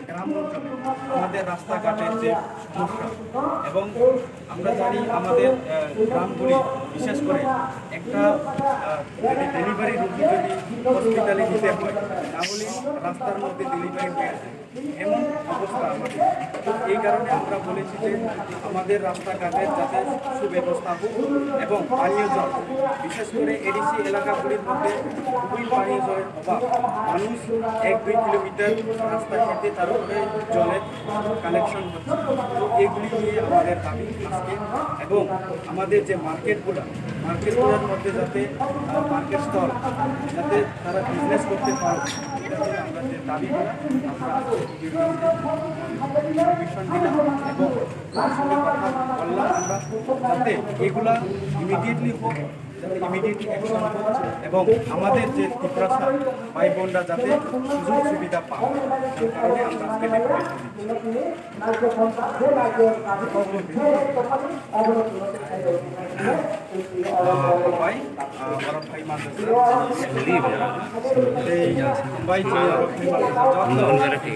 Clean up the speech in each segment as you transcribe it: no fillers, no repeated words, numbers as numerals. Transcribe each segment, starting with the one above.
গ্রাম অঞ্চলে আমাদের রাস্তাঘাটের যে সমস্যা, এবং আমরা জানি আমাদের গ্রামগুলি বিশেষ করে একটা যদি ডেলিভারি রোগী যদি হসপিটালে নিতে হয়, তাহলে রাস্তার মধ্যে ডেলিভারি হয়ে যায়, এমন অবস্থা আমাদের। এই কারণে আমরা বলেছি যে আমাদের রাস্তাঘাটের যাতে সুব্যবস্থা হোক এবং পানীয় জল, বিশেষ করে এডিসি এলাকাগুলির মধ্যে খুবই পানীয় জলের অভাব। মানুষ 1-2 কিলোমিটার রাস্তা হেঁটে তারপরে জলের কালেকশন হচ্ছে। তো এগুলি নিয়ে আমাদের দাবি আজকে, এবং আমাদের যে মার্কেটগুলোর মধ্যে যাতে মার্কেট স্থল যাতে তারা বিজনেস করতে পারে, এটা হচ্ছে আমরা যে দাবিগুলো আমরা কমিশন দিলাম এবং তার সঙ্গে কথা বললাম আমরা, যাতে এগুলা ইমিডিয়েটলি হোক, যাতে ইমিডিয়েটলি অ্যাকশন হোক, এবং আমাদের যে ত্রিপুরাসা ভাই বোনরা যাতে সুযোগ সুবিধা পায়, যার কারণে আমরা আজকে ডেপুটেশন ভাই বরফ ভাই মাদ্রাসা এই ভাই যে বরফ ভাই মাদ্রাসা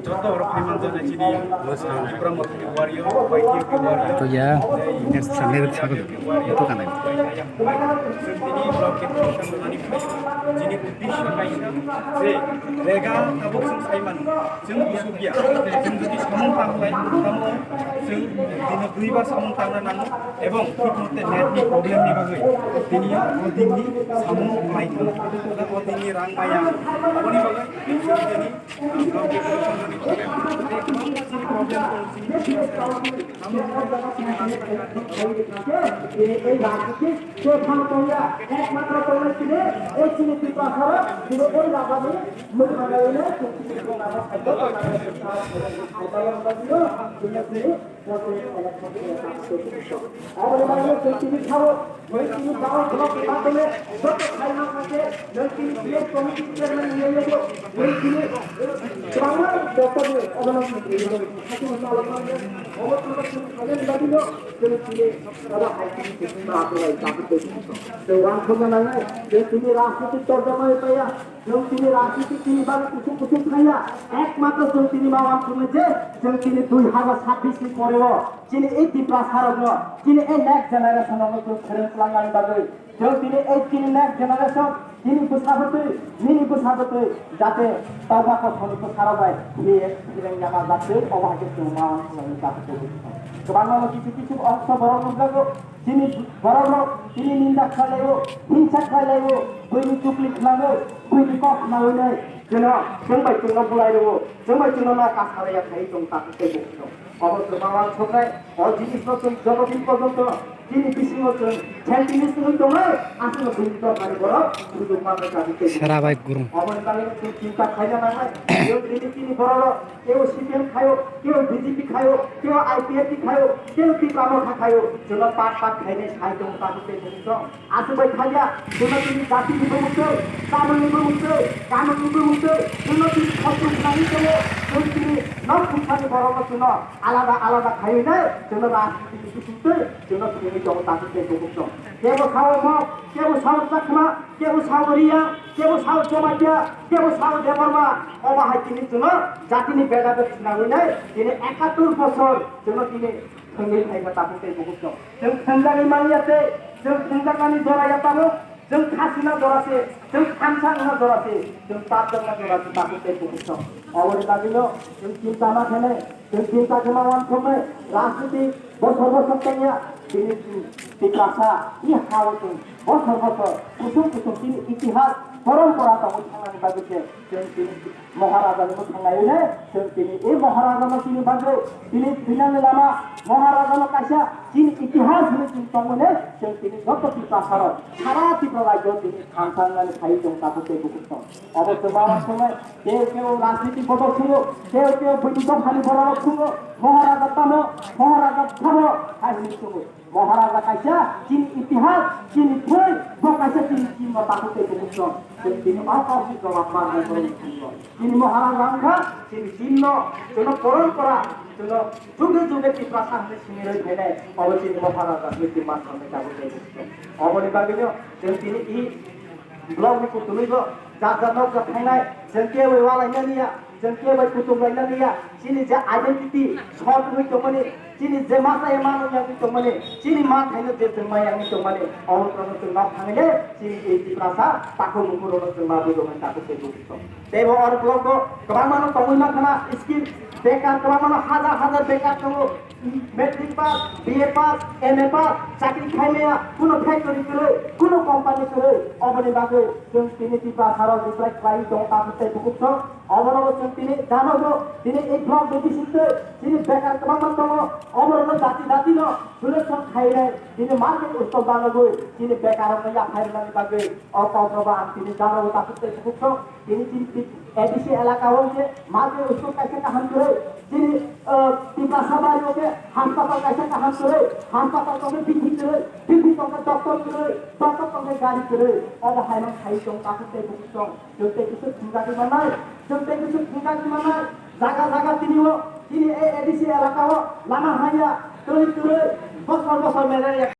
যত বরফ ভাই মাদ্রাসা চিনি Ibrahim Wario, YTP Wario. तो या संडे को छाको तो करना है Sendiri blokin Shan Nani Jini Udisha Kaisa, Ze, Rega, Tabuk Saiman, Sung Subia, Sung Judi Samung Tanglai, Tamu, Sung Dina Duiba Samung Tangan, Ebon, Kikute Netni problem ni bagai, Tinia, Odini, Samung Maikan, Odini Rang Maya, Aboni bagai, Sini, Blokin Shan Nani problem, problem এই রাজনীতি সেখানে তোমরা একমাত্র তোমরা ছিল এই চিনি পাথর কিন্তু ওই লাগাবে মুখ লাগাইলে চিনি খাও ওই চিনি খাওয়ার মাধ্যমে যত খাইমা থাকে ওই চিনি প্লেট কমিটি চেয়ারম্যান নিয়ে নেব ওই চিনি বাংলার বক্তব্য অবলম্বন রাজনীতির তর্জমায় পাইয়া তিনি রাজনীতি তিনি বা কিছু কিছু খাইয়া একমাত্র তিনি বা শুনেছে তিনি 2026 পরেও তিনি এই ত্রিপ্রাসারজ্ঞ তিনি এই নেক্সট জেনারেশন লাঙ্গানি বাজে তিনি এই তিনি নেক্সট জেনারেশন তিনি বুঝাবতে মিনি বুঝাবতে যাতে তবা কথা সারাবাই নিয়ে জামা যাতে অভাগে মাওয়ান যাতে তো বাংলা কিছু কিছু অংশ বড় লাগো তিনি বড় তিনি নিন্দা খাইলেও হিংসা খাইলেও বইনি চুকলি খাইলেও বইনি কখ না হইলে যেন जोंबाय जोंनो बुलायदेवो जोंबाय जोंनो ना कासाराया थायो जों ताकते बक्तो অবশ্য বাংলার ছোটায় অজিনিসপত্র যতদিন পর্যন্ত তিনি বিশৃঙ্খল ছেন্টিনিস দমে আসলে বুঝতে পারে বড় সুযোগ মাত্র কাটিতে সারা ভাই গুরু অবস্থায় চিন্তা খাইনা না কেউ তিনি বড় কেউ সিপিএম খায়ো কেউ বিজেপি খায়ো কেউ আইপিএফ খায়ো কেউ টিকামখা খায়ো যেন পাট খাইলে খাই দম তাকতে বক্তো আসবাই খাইয়া যেন তিনি জাতি বিমুক্ত কামনি বিমুক্ত কামনি বিমুক্ত যেন তিনি খতম নাই দেবো তিনি নক খুঁজে বড় জন্য আলাদা আলাদা খাই না যেন রাজনীতি শুনতে যেন তিনি যখন তাকে বক্তো কেউ খাও মগ কেউ সাউথ চাকমা কেউ সাউরিয়া কেউ সাউথ জমাটিয়া কেউ সাউথ দেবর্মা অবাহাই তিনি জন্য জাতিনি বেড়াতে না হইলে তিনি 71 বছর যেন তিনি সঙ্গে খাইবা তাকে বক্তো जों थंजानि मानियाते जों थंजानि जराया तानो जों खासिना जरासे जों खामसाना जरासे जों ताजना जरासे ताके बक्तो अबरे दाबिनो जों चिंता ना खेले जों चिंता जमावान समय राजनीति बছর বছর তাইয়া তিনি টিকাসা ই হাওতো বছর বছর কুসুম তিনি ইতিহাস পরম্পরা তাও থানানি বাজেছে তিনি মহারাজার মতো থানাইলে তিনি এই মহারাজার তিনি বাজে তিনি ফিনালে লামা মহারাজার কাছে তিনি ইতিহাস হলে তিনি তমনে তিনি যত টিকাসার সারা ত্রিপুরা রাজ্য তিনি খানসানানি খাইতো তাকে বক্তো অবশ্য বাবার সময় কেউ রাজনীতি বদল ছিল কেউ বৈদিক খালি বড় ছিল মহারাজা তামো মহারাজা থামো হাসি ছিল মহারাজা কাইসা যিনি ইতিহাস যিনি থই বকাইসা তিনি চিহ্ন তাকে বক্তো তিনি অকাশি জবাব মারবে তিনি মহারাজা আঙ্গা তিনি চিহ্ন যেন পরম্পরা যেন যুগে যুগে ত্রিপ্রাসা হলে সিনে রয়ে ফেলে অবশ্যই মহারাজা মৃত্যুর মাধ্যমে তাকে বক্তো অবনী বাগিল তিনি ब्लॉग में कुतुलैबो जा नौ का थांनाय जों केवै वालायनानिया जों केवै कुतुमलायनानिया जिनि जे आइडेन्टिटी शर्ट होय दंमाने जिनि जे मासाय मानो यानि दंमाने जिनि मा थाइनो जे जों मायानि दंमाने अवरनो जों मा थांगले जिनि एति प्रासा ताको मुकुरो जों मा बुदोमोन ताको से बुजितो देबो और ब्लॉग को गोबां तमुइमा खाना स्किल बेकार गोबां हाजार बेकार दङ मेट्रिक पास बीए पास एमए पास चाकरी खायनाया कुनो फैक्टरी करे कुनो कंपनी करे अबनि बागै जों तिनि टिपा हाराव दिफ्राय क्लाइ दं ताकते बुकुछ अबरनो जों तिनि जानोबो तिनि एक ब्लॉग बेसिसते तिनि बेकार गोबां दङ अबरनो जाति न सुलेक्शन खायनाय तिनि मार्केट उस्तव बानगो तिनि बेकारनो या फाइरनानि बागै अपाउप्रबा तिनि जानोबो ताकते बुकुछ तिनि तिनि एडिसी एलाकाओं से मार्केट उस्तव कैसे काम करे जिनि टिपा सबारियों के हास्पाताल कैसे काम करे हास्पाताल को बिथि करे बिथि को डॉक्टर को गाड़ी करे अब हाइनो खाइ दं ताकते बुकुछ जोंते किसु थिंगानि मानाय जोंते किसु थिंगानि मानाय जागा तिनिओ तिनि एडिसी एलाकाओ लामा हाया तुरै बसर मेलेरिया